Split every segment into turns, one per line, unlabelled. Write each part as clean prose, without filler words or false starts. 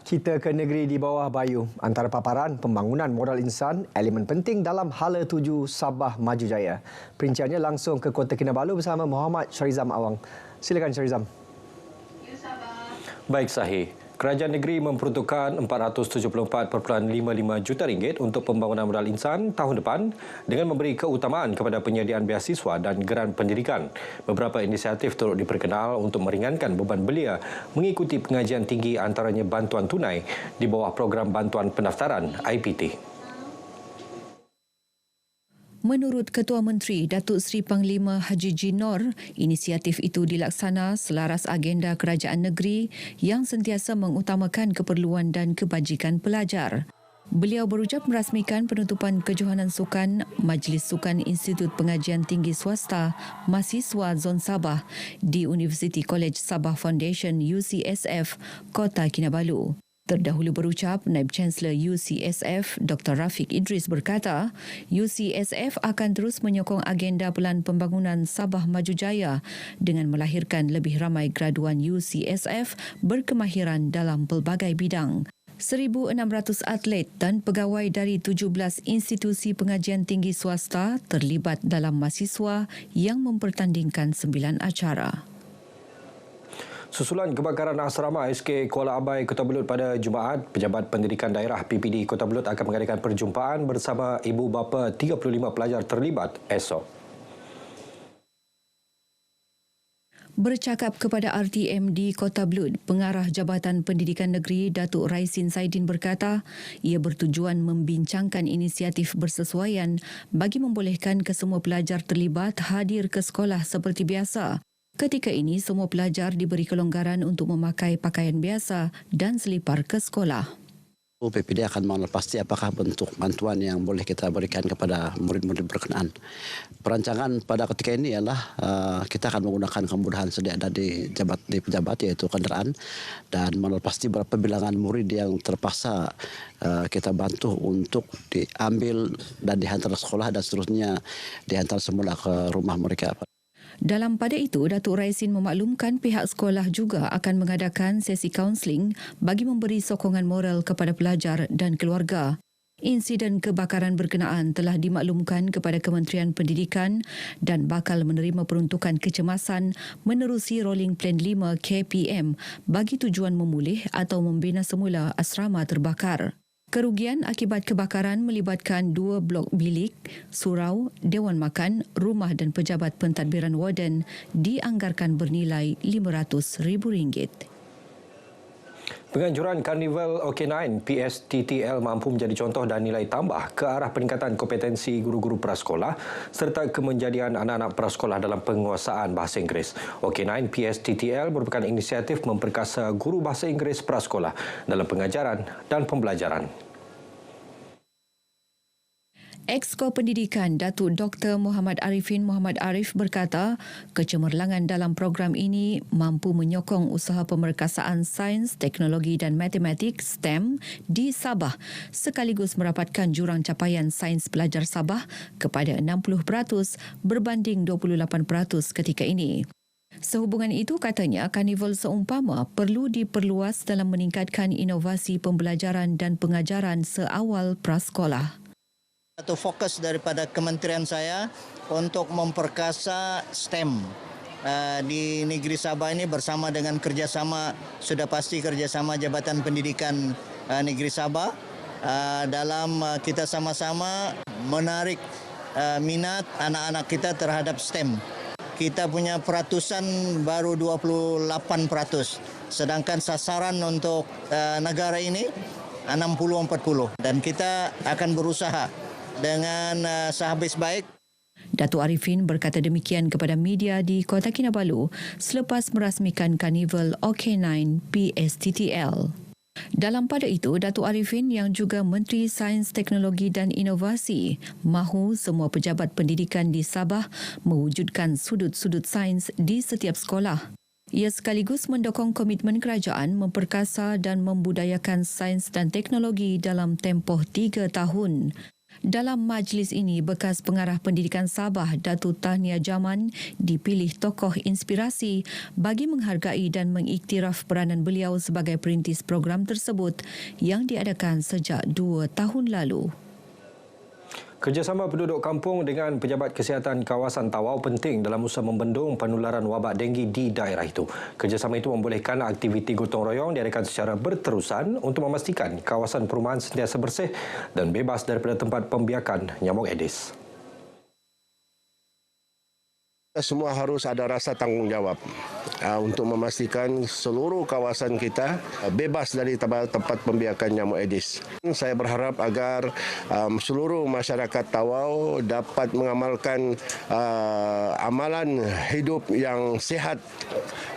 Kita ke negeri di bawah Bayu. Antara paparan pembangunan modal insan, elemen penting dalam Hala 7 Sabah Maju Jaya. Perinciannya langsung ke Kota Kinabalu bersama Muhammad Syarizam Awang. Silakan Syarizam.
Baik Sahih. Kerajaan negeri memperuntukkan RM474.55 juta untuk pembangunan modal insan tahun depan dengan memberi keutamaan kepada penyediaan beasiswa dan geran pendidikan. Beberapa inisiatif turut diperkenal untuk meringankan beban belia mengikuti pengajian tinggi antaranya bantuan tunai di bawah program bantuan pendaftaran IPT.
Menurut Ketua Menteri Datuk Seri Panglima Haji Jinor, inisiatif itu dilaksana selaras agenda kerajaan negeri yang sentiasa mengutamakan keperluan dan kebajikan pelajar. Beliau berucap merasmikan penutupan kejohanan sukan Majlis Sukan Institut Pengajian Tinggi Swasta Mahasiswa Zon Sabah di University College Sabah Foundation UCSF, Kota Kinabalu. Terdahulu berucap, Naib Chancellor UCSF Dr. Rafiq Idris berkata, UCSF akan terus menyokong agenda Pelan Pembangunan Sabah Maju Jaya dengan melahirkan lebih ramai graduan UCSF berkemahiran dalam pelbagai bidang. 1,600 atlet dan pegawai dari 17 institusi pengajian tinggi swasta terlibat dalam mahasiswa yang mempertandingkan 9 acara.
Susulan kebakaran asrama SK Kuala Abai, Kota Belud pada Jumaat, Pejabat Pendidikan Daerah PPD Kota Belud akan mengadakan perjumpaan bersama ibu bapa 35 pelajar terlibat esok.
Bercakap kepada RTM di Kota Belud, Pengarah Jabatan Pendidikan Negeri Datuk Raisin Saidin berkata, ia bertujuan membincangkan inisiatif bersesuaian bagi membolehkan kesemua pelajar terlibat hadir ke sekolah seperti biasa. Ketika ini, semua pelajar diberi kelonggaran untuk memakai pakaian biasa dan selipar ke sekolah.
PPD akan menepasti apakah bentuk bantuan yang boleh kita berikan kepada murid-murid berkenaan. Perancangan pada ketika ini ialah kita akan menggunakan kemudahan sedia ada di pejabat yaitu kendaraan dan menepasti berapa bilangan murid yang terpaksa kita bantu untuk diambil dan dihantar ke sekolah dan seterusnya dihantar semula ke rumah mereka.
Dalam pada itu, Datuk Raisin memaklumkan pihak sekolah juga akan mengadakan sesi kaunseling bagi memberi sokongan moral kepada pelajar dan keluarga. Insiden kebakaran berkenaan telah dimaklumkan kepada Kementerian Pendidikan dan bakal menerima peruntukan kecemasan menerusi Rolling Plan 5 KPM bagi tujuan memulih atau membina semula asrama terbakar. Kerugian akibat kebakaran melibatkan 2 blok bilik, surau, dewan makan, rumah dan pejabat pentadbiran warden dianggarkan bernilai RM500,000.
Penganjuran Karnival OK9 PSTTL mampu menjadi contoh dan nilai tambah ke arah peningkatan kompetensi guru-guru prasekolah serta kemenjadian anak-anak prasekolah dalam penguasaan bahasa Inggeris. OK9 PSTTL merupakan inisiatif memperkasa guru bahasa Inggeris prasekolah dalam pengajaran dan pembelajaran.
Exco Pendidikan Datuk Dr. Muhammad Arifin Muhammad Arif berkata, kecemerlangan dalam program ini mampu menyokong usaha pemerkasaan sains, teknologi dan matematik STEM di Sabah sekaligus merapatkan jurang capaian sains pelajar Sabah kepada 60% berbanding 28% ketika ini. Sehubungan itu, katanya, karnival seumpama perlu diperluas dalam meningkatkan inovasi pembelajaran dan pengajaran seawal prasekolah.
Satu fokus daripada kementerian saya untuk memperkasa STEM di negeri Sabah ini bersama dengan kerjasama, sudah pasti kerjasama Jabatan Pendidikan Negeri Sabah dalam kita sama-sama menarik minat anak-anak kita terhadap STEM. Kita punya peratusan baru 28%, sedangkan sasaran untuk negara ini 60-40 dan kita akan berusaha dengan sehabis baik.
Datuk Arifin berkata demikian kepada media di Kota Kinabalu selepas merasmikan karnival OK9 PSTTL. Dalam pada itu, Datuk Arifin yang juga Menteri Sains, Teknologi dan Inovasi mahu semua pejabat pendidikan di Sabah mewujudkan sudut-sudut sains di setiap sekolah. Ia sekaligus mendokong komitmen kerajaan memperkasa dan membudayakan sains dan teknologi dalam tempoh 3 tahun. Dalam majlis ini, bekas pengarah pendidikan Sabah, Datuk Tahniah Jaman, dipilih tokoh inspirasi bagi menghargai dan mengiktiraf peranan beliau sebagai perintis program tersebut yang diadakan sejak 2 tahun lalu.
Kerjasama penduduk kampung dengan pejabat kesihatan kawasan Tawau penting dalam usaha membendung penularan wabak denggi di daerah itu. Kerjasama itu membolehkan aktiviti gotong royong diadakan secara berterusan untuk memastikan kawasan perumahan sentiasa bersih dan bebas daripada tempat pembiakan nyamuk Aedes.
Semua harus ada rasa tanggungjawab untuk memastikan seluruh kawasan kita bebas dari tempat pembiakan nyamuk Aedes. Saya berharap agar seluruh masyarakat Tawau dapat mengamalkan amalan hidup yang sihat,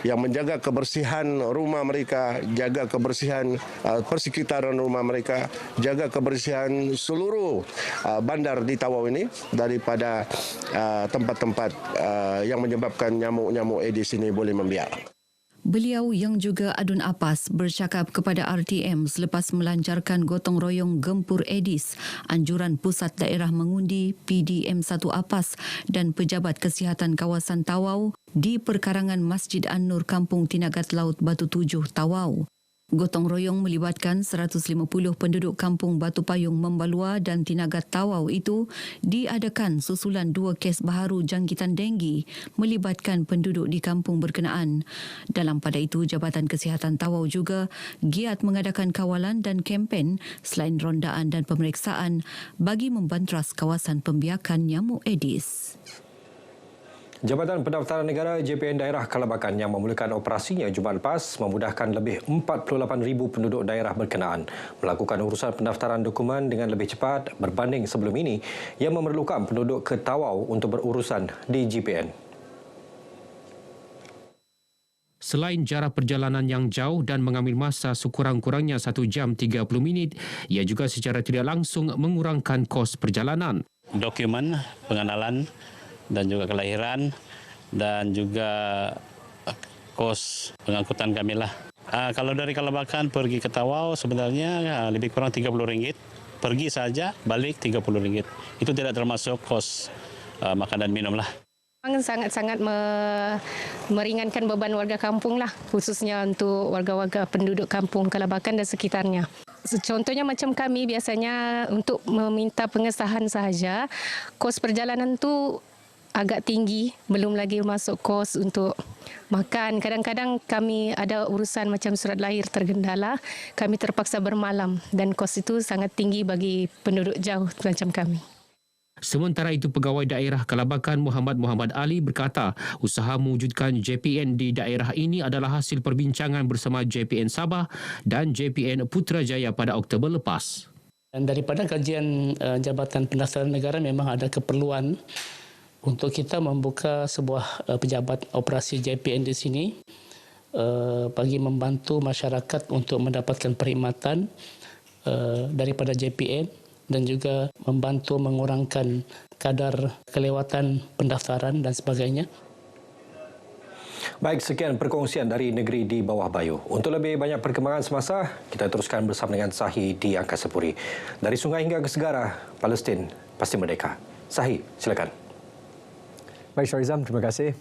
yang menjaga kebersihan rumah mereka, jaga kebersihan persekitaran rumah mereka, jaga kebersihan seluruh bandar di Tawau ini daripada tempat-tempat yang menyebabkan nyamuk-nyamuk Aedes ini boleh membiak.
Beliau yang juga adun apas bercakap kepada RTM selepas melancarkan gotong royong gempur Aedes, anjuran Pusat Daerah Mengundi PDM1 Apas dan Pejabat Kesihatan Kawasan Tawau di perkarangan Masjid An-Nur Kampung Tinagat Laut Batu Tujuh, Tawau. Gotong royong melibatkan 150 penduduk kampung Batu Payung Membalua dan Tinagat Tawau itu diadakan susulan 2 kes baharu jangkitan denggi melibatkan penduduk di kampung berkenaan. Dalam pada itu, Jabatan Kesihatan Tawau juga giat mengadakan kawalan dan kempen selain rondaan dan pemeriksaan bagi membantras kawasan pembiakan nyamuk Aedes.
Jabatan Pendaftaran Negara JPN Daerah Kalabakan yang memulakan operasinya Jumaat lepas memudahkan lebih 48,000 penduduk daerah berkenaan melakukan urusan pendaftaran dokumen dengan lebih cepat berbanding sebelum ini yang memerlukan penduduk ke Tawau untuk berurusan di JPN.
Selain jarak perjalanan yang jauh dan mengambil masa sekurang-kurangnya 1 jam 30 minit, ia juga secara tidak langsung mengurangkan kos perjalanan.
Dokumen pengenalan dan juga kelahiran dan juga kos pengangkutan kami lah. Kalau dari Kalabakan pergi ke Tawau sebenarnya lebih kurang RM30. Pergi saja, balik RM30. Itu tidak termasuk kos makan dan minum lah.
Sangat-sangat meringankan beban warga kampung lah, khususnya untuk warga-warga penduduk kampung Kalabakan dan sekitarnya. Contohnya macam kami biasanya untuk meminta pengesahan sahaja, kos perjalanan tu agak tinggi, belum lagi masuk kos untuk makan. Kadang-kadang kami ada urusan macam surat lahir tergendala, kami terpaksa bermalam dan kos itu sangat tinggi bagi penduduk jauh macam kami.
Sementara itu, Pegawai Daerah Kalabakan Muhammad Ali berkata usaha mewujudkan JPN di daerah ini adalah hasil perbincangan bersama JPN Sabah dan JPN Putrajaya pada Oktober lepas.
Dan daripada kajian Jabatan Pendaftaran Negara memang ada keperluan untuk kita membuka sebuah pejabat operasi JPN di sini bagi membantu masyarakat untuk mendapatkan perkhidmatan daripada JPN dan juga membantu mengurangkan kadar kelewatan pendaftaran dan sebagainya.
Baik, sekian perkongsian dari negeri di bawah Bayu. Untuk lebih banyak perkembangan semasa, kita teruskan bersama dengan Sahi di Angkasa Puri. Dari sungai hingga ke segara, Palestin pasti merdeka. Sahi, silakan.
Baik, Syarizam, terima kasih.